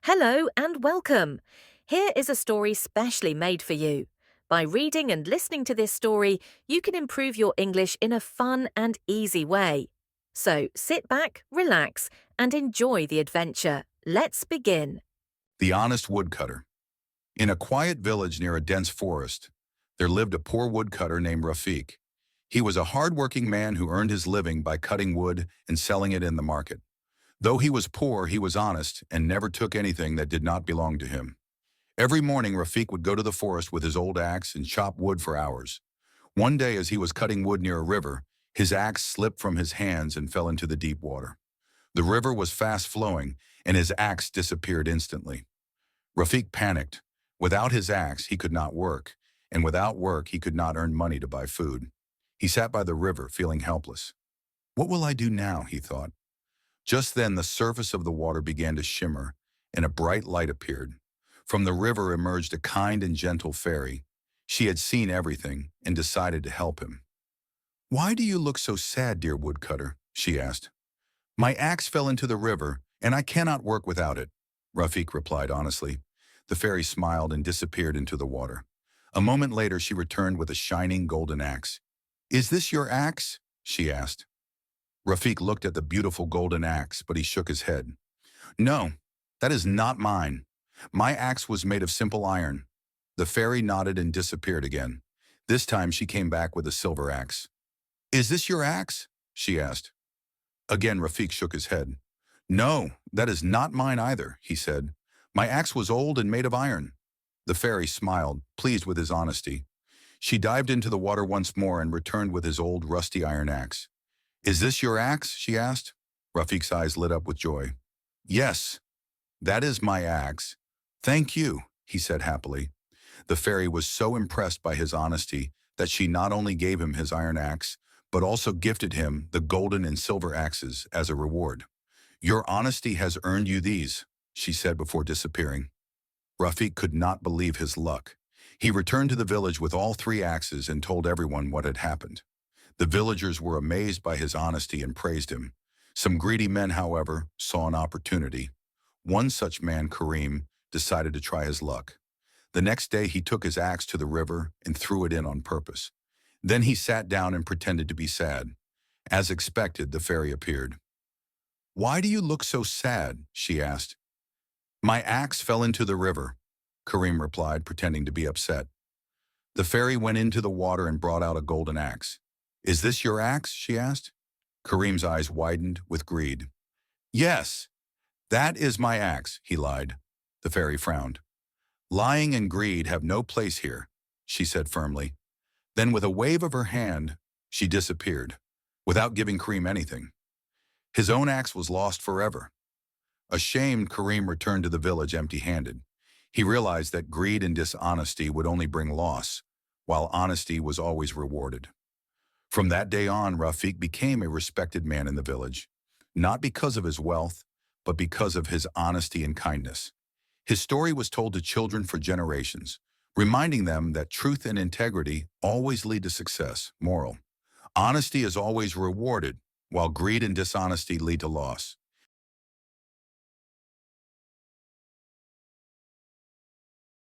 Hello and welcome. Here is a story specially made for you. By reading and listening to this story, you can improve your English in a fun and easy way. So sit back, relax, and enjoy the adventure. Let's begin. The Honest Woodcutter. In a quiet village near a dense forest, there lived a poor woodcutter named Rafik. He was a hard-working man who earned his living by cutting wood and selling it in the market. Though he was poor, he was honest and never took anything that did not belong to him. Every morning, Rafik would go to the forest with his old axe and chop wood for hours. One day, as he was cutting wood near a river, his axe slipped from his hands and fell into the deep water. The river was fast-flowing, and his axe disappeared instantly. Rafik panicked. Without his axe, he could not work, and without work, he could not earn money to buy food. He sat by the river, feeling helpless. "What will I do now?" he thought. Just then, the surface of the water began to shimmer, and a bright light appeared. From the river emerged a kind and gentle fairy. She had seen everything and decided to help him. "Why do you look so sad, dear woodcutter?" she asked. "My axe fell into the river, and I cannot work without it," Rafik replied honestly. The fairy smiled and disappeared into the water. A moment later, she returned with a shining golden axe. "Is this your axe?" she asked. Rafik looked at the beautiful golden axe, but he shook his head. "No, that is not mine. My axe was made of simple iron." The fairy nodded and disappeared again. This time she came back with a silver axe. "Is this your axe?" she asked. Again, Rafik shook his head. "No, that is not mine either," he said. "My axe was old and made of iron." The fairy smiled, pleased with his honesty. She dived into the water once more and returned with his old rusty iron axe. "Is this your axe?" she asked. Rafik's eyes lit up with joy. "Yes, that is my axe. Thank you," he said happily. The fairy was so impressed by his honesty that she not only gave him his iron axe, but also gifted him the golden and silver axes as a reward. "Your honesty has earned you these," she said before disappearing. Rafik could not believe his luck. He returned to the village with all three axes and told everyone what had happened. The villagers were amazed by his honesty and praised him. Some greedy men, however, saw an opportunity. One such man, Karim, decided to try his luck. The next day he took his axe to the river and threw it in on purpose. Then he sat down and pretended to be sad. As expected, the fairy appeared. "Why do you look so sad?" she asked. "My axe fell into the river," Karim replied, pretending to be upset. The fairy went into the water and brought out a golden axe. "Is this your axe?" she asked. Karim's eyes widened with greed. "Yes, that is my axe," he lied. The fairy frowned. "Lying and greed have no place here," she said firmly. Then with a wave of her hand, she disappeared, without giving Karim anything. His own axe was lost forever. Ashamed, Karim returned to the village empty-handed. He realized that greed and dishonesty would only bring loss, while honesty was always rewarded. From that day on, Rafik became a respected man in the village, not because of his wealth, but because of his honesty and kindness. His story was told to children for generations, reminding them that truth and integrity always lead to success. Moral: honesty is always rewarded, while greed and dishonesty lead to loss.